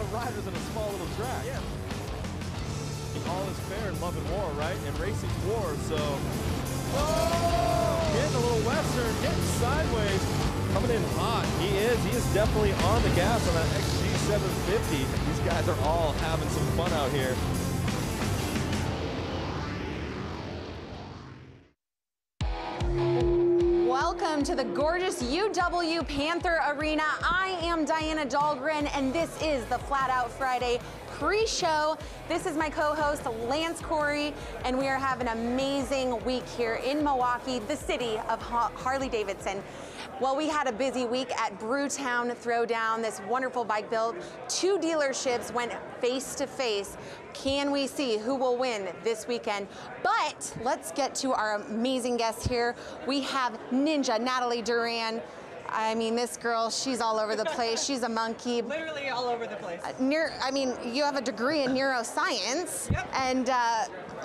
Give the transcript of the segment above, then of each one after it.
of riders in a small little track. Yeah. All is fair in love and war, right? And racing's war, so... Oh! Getting a little western, getting sideways. Coming in hot. He is definitely on the gas on that XG750. These guys are all having some fun out here. Welcome to the gorgeous UW Panther Arena. I am Diana Dahlgren, and this is the Flat Out Friday pre-show. This is my co-host, Lance Corey, and we are having an amazing week here in Milwaukee, the city of Harley-Davidson. Well, we had a busy week at Brewtown Throwdown, this wonderful bike build. 2 dealerships went face to face. Can we see who will win this weekend? But let's get to our amazing guests here. We have Ninja Natalie Duran. I mean, this girl, she's all over the place. She's a monkey. Literally all over the place. I mean, you have a degree in neuroscience. Yep. And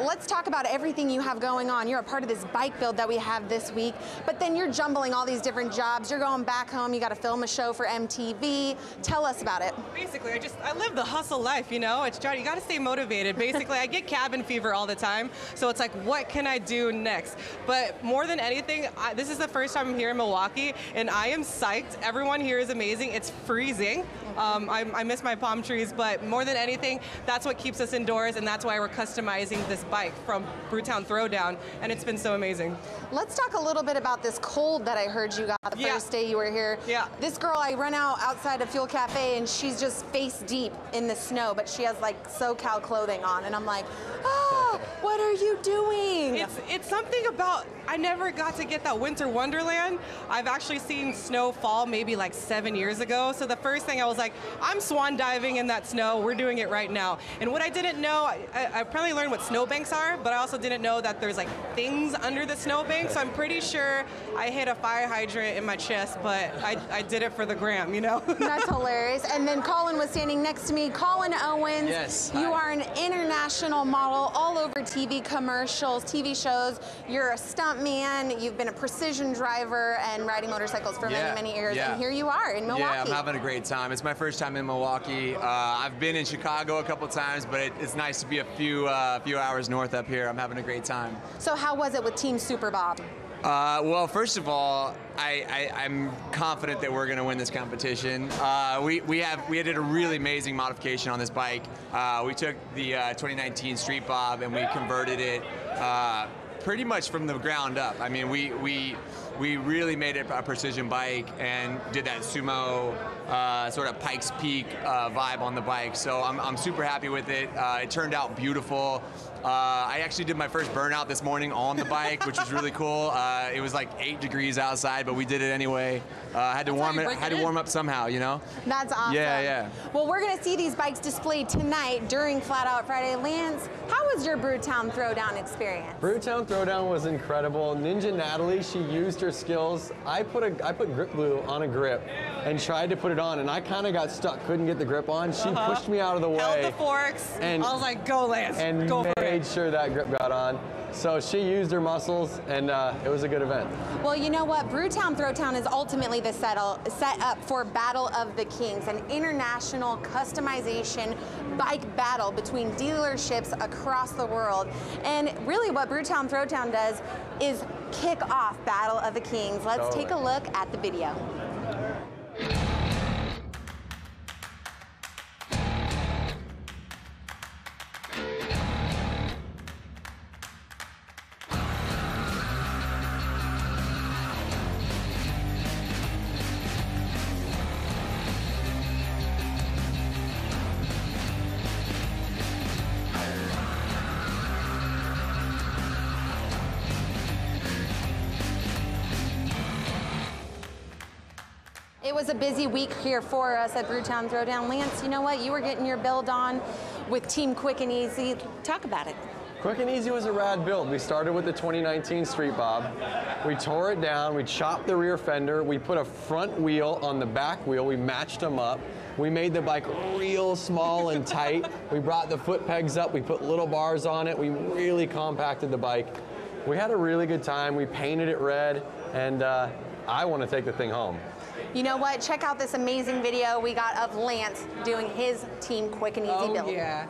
let's talk about everything you have going on. You're a part of this bike build that we have this week, but then you're jumbling all these different jobs. You're going back home. You got to film a show for MTV. Tell us about it. Basically, I live the hustle life, you know? It's you got to stay motivated. Basically, I get cabin fever all the time, so it's like, what can I do next? But more than anything, this is the first time I'm here in Milwaukee, and I am psyched. Everyone here is amazing. It's freezing. I miss my palm trees, but more than anything, that's what keeps us indoors, and that's why we're customizing this bike from Brewtown Throwdown, and it's been so amazing. Let's talk a little bit about this cold that I heard you got the first day you were here. Yeah. This girl, I run outside of Fuel Cafe, and she's just face deep in the snow, but she has like SoCal clothing on, and I'm like, oh, what are you doing? It's something about, I never got to get that winter wonderland. I've actually seen snow fall maybe like 7 years ago, so the first thing I was like, I'm swan diving in that snow, we're doing it right now. And what I didn't know, I probably learned what snowbanks are, but I also didn't know that there's like things under the snowbank, so I'm pretty sure I hit a fire hydrant in my chest, but I did it for the gram, you know? That's hilarious. And then Colin was standing next to me. Colin Owens. Yes. You are an international model, all over TV commercials, TV shows. You're a stunt man. You've been a precision driver and riding motorcycles for many, many years. Yeah. And here you are in Milwaukee. Yeah, I'm having a great time. It's my first time in Milwaukee. I've been in Chicago a couple times, but it's nice to be a few hours north up here. I'm having a great time. So how was it with Team Super Bob? Well, first of all, I'm confident that we're going to win this competition. We did a really amazing modification on this bike. We took the 2019 Street Bob and we converted it pretty much from the ground up. I mean, we really made it a precision bike and did that sumo sort of Pikes Peak vibe on the bike. So I'm super happy with it. It turned out beautiful. I actually did my first burnout this morning on the bike, which was really cool. It was like 8 degrees outside, but we did it anyway. Had to warm up somehow, you know? That's awesome. Yeah. Well, we're going to see these bikes displayed tonight during Flat Out Friday. Lance, how was your Brewtown Throwdown experience? Brewtown Throwdown was incredible. Ninja Natalie, she used her skills. I put grip glue on a grip and tried to put it on, and I kind of got stuck, couldn't get the grip on. She pushed me out of the way. Held the forks, and I was like, go Lance, and go for it. Made sure that grip got on. So she used her muscles, and it was a good event. Well, you know what? Brewtown Throwdown is ultimately the set up for Battle of the Kings, an international customization bike battle between dealerships across the world. And really what Brewtown Throwdown does is kick off Battle of the Kings. Let's take a look at the video. It was a busy week here for us at Brewtown Throwdown. Lance, you know what? You were getting your build on with Team Quick and Easy. Talk about it. Quick and Easy was a rad build. We started with the 2019 Street Bob. We tore it down, we chopped the rear fender, we put a front wheel on the back wheel, we matched them up. We made the bike real small and tight. We brought the foot pegs up, we put little bars on it, we really compacted the bike. We had a really good time, we painted it red, and I want to take the thing home. You know what? Check out this amazing video we got of Lance doing his Team Quick and Easy build. Oh, yeah.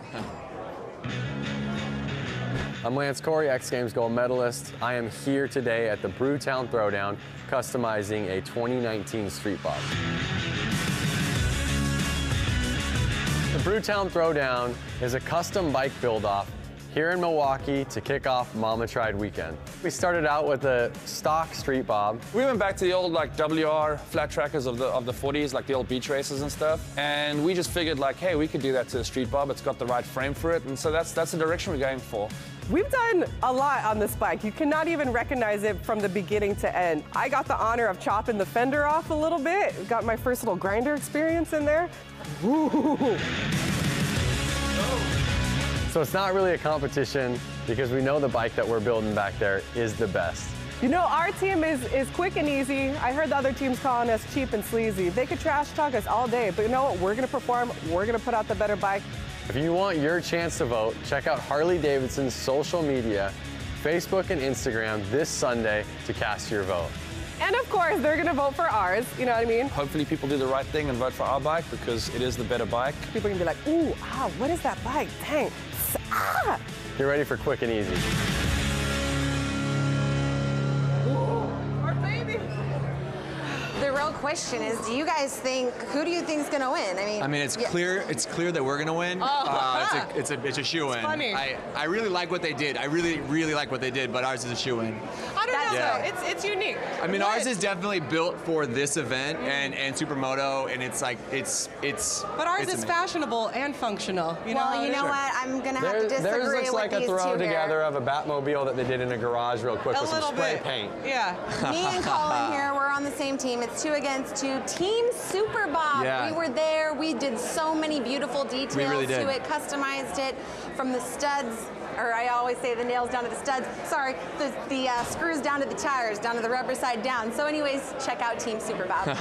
I'm Lance Corey, X Games gold medalist. I am here today at the Brewtown Throwdown, customizing a 2019 Street Bob. The Brewtown Throwdown is a custom bike build-off here in Milwaukee to kick off Mama Tried weekend. We started out with a stock Street Bob. We went back to the old like WR flat trackers of the 40s, like the old beach races and stuff. And we just figured like, hey, we could do that to the Street Bob. It's got the right frame for it. And so that's the direction we're going for. We've done a lot on this bike. You cannot even recognize it from the beginning to end. I got the honor of chopping the fender off a little bit. Got my first little grinder experience in there. Ooh. So it's not really a competition because we know the bike that we're building back there is the best. You know, our team is quick and easy. I heard the other teams calling us cheap and sleazy. They could trash talk us all day, but you know what? We're gonna perform, we're gonna put out the better bike. If you want your chance to vote, check out Harley-Davidson's social media, Facebook and Instagram this Sunday to cast your vote. And of course, they're gonna vote for ours, you know what I mean? Hopefully people do the right thing and vote for our bike because it is the better bike. People are gonna be like, ooh, ah, what is that bike? Dang, ah! Get ready for quick and easy. Our baby. The real question is, who do you think is gonna win? I mean, it's clear that we're gonna win. Oh. It's a shoe-in. funny. I really like what they did. I really like what they did, but ours is a shoe-in. I don't know, Yeah. though. It's unique. I mean, ours is definitely built for this event and Supermoto, and it's like it's. But ours it's is amazing. fashionable and functional. You Well, know? you know what? I'm gonna have to disagree Theirs looks with like a these throw two together here. of a Batmobile that they did in a garage real quick A with some little spray bit. paint. Yeah. Me and Colin here, we're on the same team. It's 2 against 2. Team Super Bob. Yeah. We were there. We did so many beautiful details really did. to it, customized it from the studs, or I always say the nails down to the studs. Sorry, the screws down to the tires, down to the rubber side down. So anyways, check out Team Super Bob.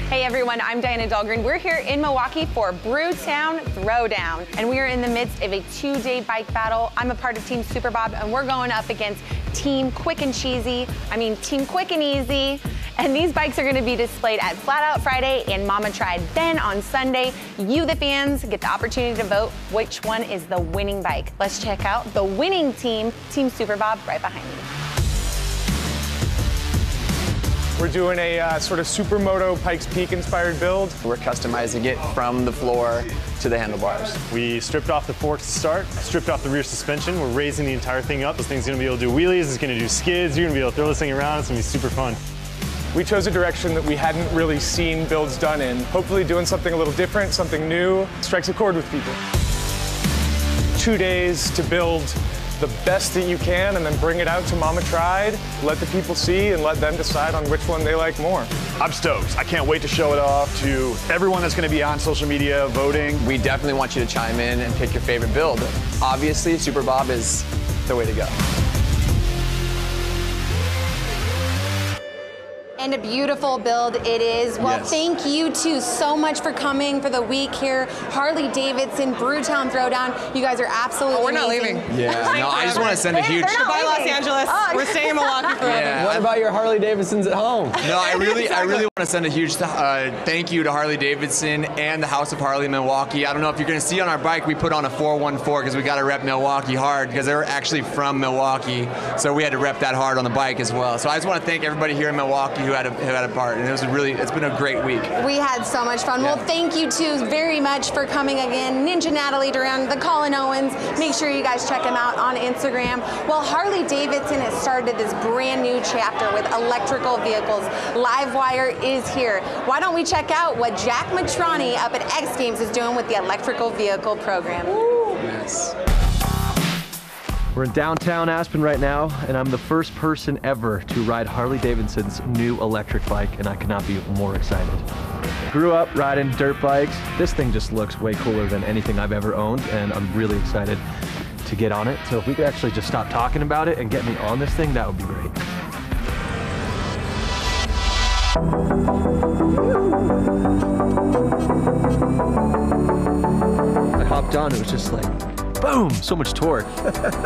Hey everyone, I'm Diana Dahlgren. We're here in Milwaukee for Brewtown Throwdown, and we are in the midst of a 2-day bike battle. I'm a part of Team Super Bob, and we're going up against Team Quick and Easy, and these bikes are gonna be displayed at Flat Out Friday and Mama Tried. Then on Sunday, you the fans get the opportunity to vote which one is the winning bike. Let's check out the winning team, Team Super Bob, right behind me. We're doing a sort of Supermoto Pikes Peak inspired build. We're customizing it from the floor to the handlebars. We stripped off the forks to start, stripped off the rear suspension. We're raising the entire thing up. This thing's gonna be able to do wheelies, it's gonna do skids, you're gonna be able to throw this thing around, it's gonna be super fun. We chose a direction that we hadn't really seen builds done in. Hopefully doing something a little different, something new, strikes a chord with people. 2 days to build the best that you can and then bring it out to Mama Tried, let the people see and let them decide on which one they like more. I'm stoked. I can't wait to show it off to everyone that's gonna be on social media voting. We definitely want you to chime in and pick your favorite build. Obviously, Super Bob is the way to go. And a beautiful build it is. Well, Yes. Thank you two so much for coming for the week here. Harley-Davidson, Brewtown Throwdown. You guys are absolutely We're not amazing. leaving. Yeah. No, I just want to send a huge. They're not Goodbye, Los leaving. Angeles. Oh. We're staying in Milwaukee forever. Yeah. What about your Harley-Davidsons at home? No, I really want to send a huge thank you to Harley-Davidson and the House of Harley in Milwaukee. I don't know if you're going to see on our bike, we put on a 414 because we got to rep Milwaukee hard because they're actually from Milwaukee. So we had to rep that hard on the bike as well. So I just want to thank everybody here in Milwaukee who had a part. And it's been a great week. We had so much fun. Yeah. Well, thank you two very much for coming again. Ninja Natalie Duran, the Colin Owens. Make sure you guys check him out on Instagram. Well, Harley-Davidson has started this brand new chapter with electrical vehicles. Livewire is here. Why don't we check out what Jack Matrani up at X Games is doing with the electrical vehicle program? Yes. We're in downtown Aspen right now, and I'm the first person ever to ride Harley-Davidson's new electric bike, and I could not be more excited. Grew up riding dirt bikes. This thing just looks way cooler than anything I've ever owned, and I'm really excited to get on it. So if we could actually just stop talking about it and get me on this thing, that would be great. I hopped on, it was just like boom, so much torque.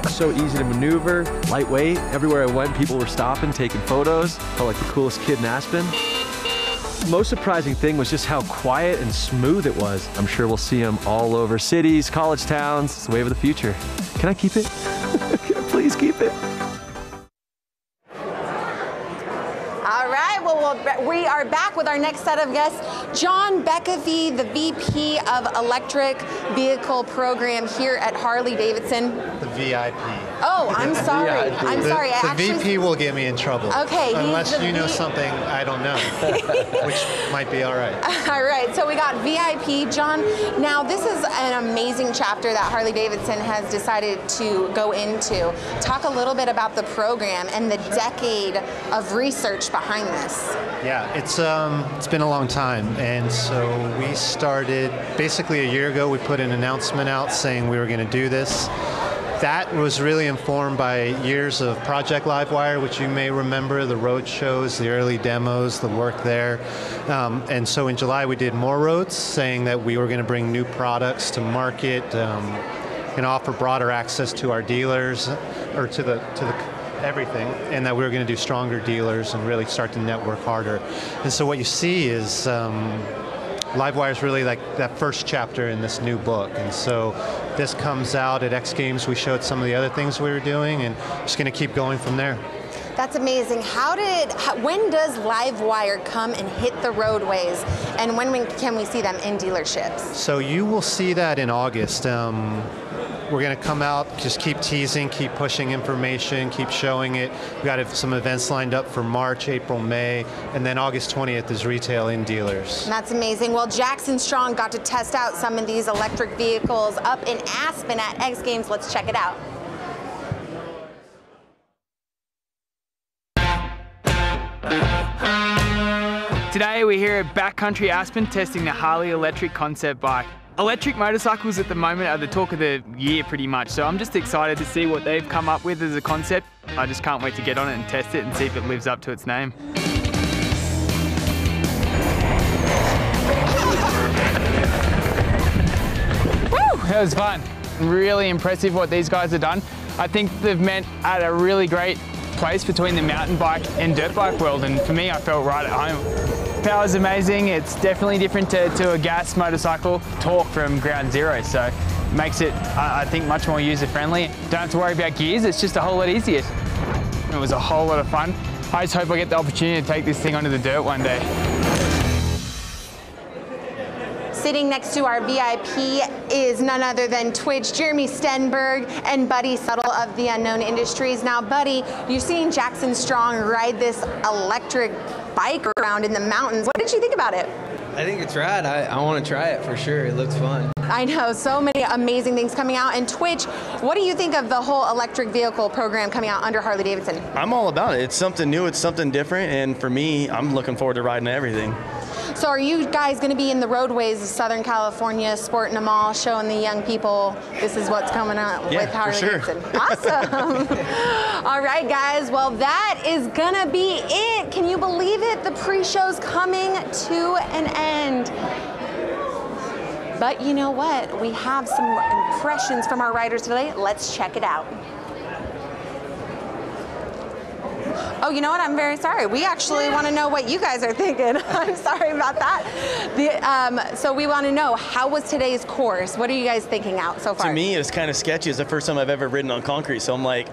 So easy to maneuver, lightweight. Everywhere I went, people were stopping, taking photos. Felt like the coolest kid in Aspen. Most surprising thing was just how quiet and smooth it was. I'm sure we'll see them all over cities, college towns. It's the wave of the future. Can I keep it? Can I please keep it? All right, well, we are back with our next set of guests. John Beckevy, the VP of Electric Vehicle Program here at Harley-Davidson. The VIP. Oh, I'm sorry. I'm sorry. The VP will get me in trouble. Okay. Unless you know something I don't know, which might be all right. All right, so we got VIP. John, now this is an amazing chapter that Harley-Davidson has decided to go into. Talk a little bit about the program and the decade of research behind this. Yeah, it's been a long time, and so we started basically a year ago. We put an announcement out saying we were going to do this. That was really informed by years of Project Livewire, which you may remember, the road shows, the early demos, the work there. And so in July we did more roads, saying that we were going to bring new products to market, and offer broader access to our dealers, or to the everything, and that we were going to do stronger dealers and really start to network harder. And so what you see is Livewire is really like that first chapter in this new book. And so this comes out at X Games. We showed some of the other things we were doing, and just going to keep going from there. That's amazing. When does Livewire come and hit the roadways, and when can we see them in dealerships? So you will see that in August. We're going to come out, just keep teasing, keep pushing information, keep showing it. We've got some events lined up for March, April, May, and then August 20th is retail in dealers. That's amazing. Well, Jackson Strong got to test out some of these electric vehicles up in Aspen at X Games. Let's check it out. Today we're here at Backcountry Aspen testing the Hawley Electric concept bike. Electric motorcycles at the moment are the talk of the year pretty much, so I'm just excited to see what they've come up with as a concept. I just can't wait to get on it and test it and see if it lives up to its name. Woo! That was fun. Really impressive what these guys have done. I think they've met at a really great place between the mountain bike and dirt bike world, and for me I felt right at home. Power's amazing. It's definitely different to a gas motorcycle. Torque from ground zero, so makes it, I think, much more user-friendly. Don't have to worry about gears, it's just a whole lot easier. It was a whole lot of fun. I just hope I get the opportunity to take this thing onto the dirt one day. Sitting next to our VIP is none other than Twitch, Jeremy Stenberg, and Buddy Subtle of the Unknown Industries. Now, Buddy, you've seen Jackson Strong ride this electric bike around in the mountains. What did you think about it? I think it's rad. I want to try it for sure. It looks fun. I know, so many amazing things coming out. And Twitch, what do you think of the whole electric vehicle program coming out under Harley-Davidson? I'm all about it. It's something new, it's something different, and for me, I'm looking forward to riding everything. So are you guys going to be in the roadways of Southern California, sporting them all, showing the young people this is what's coming out with Harley-Davidson? Sure. Awesome. All right, guys. Well, that is going to be it. Can you believe it? The pre-show's coming to an end. But you know what? We have some impressions from our riders today. Let's check it out. Oh, you know what? I'm very sorry. We actually want to know what you guys are thinking. I'm sorry about that. So we want to know, how was today's course? What are you guys thinking out so far? To me, it's kind of sketchy. It's the first time I've ever ridden on concrete. So I'm like,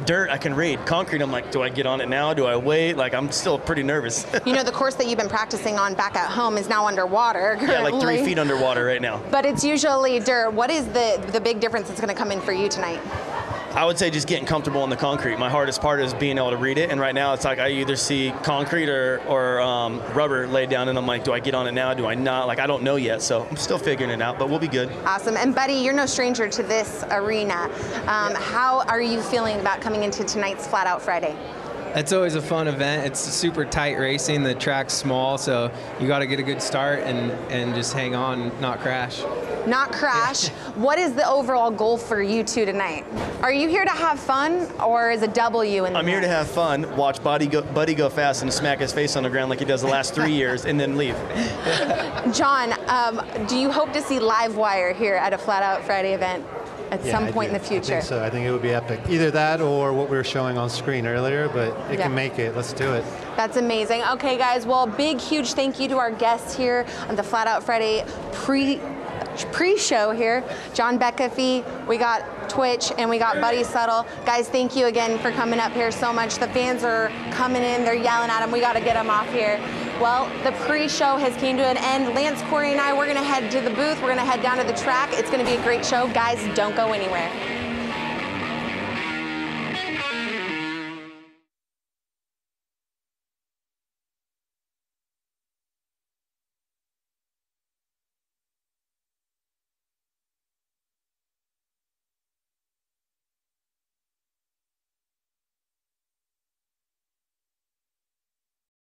dirt, I can read. Concrete, I'm like, do I get on it now? Do I wait? Like, I'm still pretty nervous. You know, the course that you've been practicing on back at home is now underwater currently. Yeah, like 3 feet underwater right now. But it's usually dirt. What is the big difference that's going to come in for you tonight? I would say just getting comfortable on the concrete. My hardest part is being able to read it, and right now it's like I either see concrete or rubber laid down, and I'm like, do I get on it now? Do I not? Like, I don't know yet, so I'm still figuring it out, but we'll be good. Awesome. And Buddy, you're no stranger to this arena. How are you feeling about coming into tonight's Flat Out Friday? It's always a fun event. It's super tight racing. The track's small, so you got to get a good start and just hang on, not crash. Not crash. What is the overall goal for you two tonight? Are you here to have fun, or is a W in the I'm here to have fun, watch Buddy go fast and smack his face on the ground like he does the last 3 years, and then leave. John, do you hope to see Livewire here at a Flat Out Friday event? at Yeah, some I point do. in the future. I think so. I think it would be epic. Either that or what we were showing on screen earlier, but it Yeah. can make it. Let's do it. That's amazing. Okay, guys, well, big, huge thank you to our guests here on the Flat Out Friday pre-show here. John Beckafee, we got Twitch, and we got Buddy Settle. Guys, thank you again for coming up here so much. The fans are coming in, they're yelling at them. We got to get them off here. Well, the pre-show has came to an end. Lance, Corey, and I, we're going to head to the booth. We're going to head down to the track. It's going to be a great show. Guys, don't go anywhere.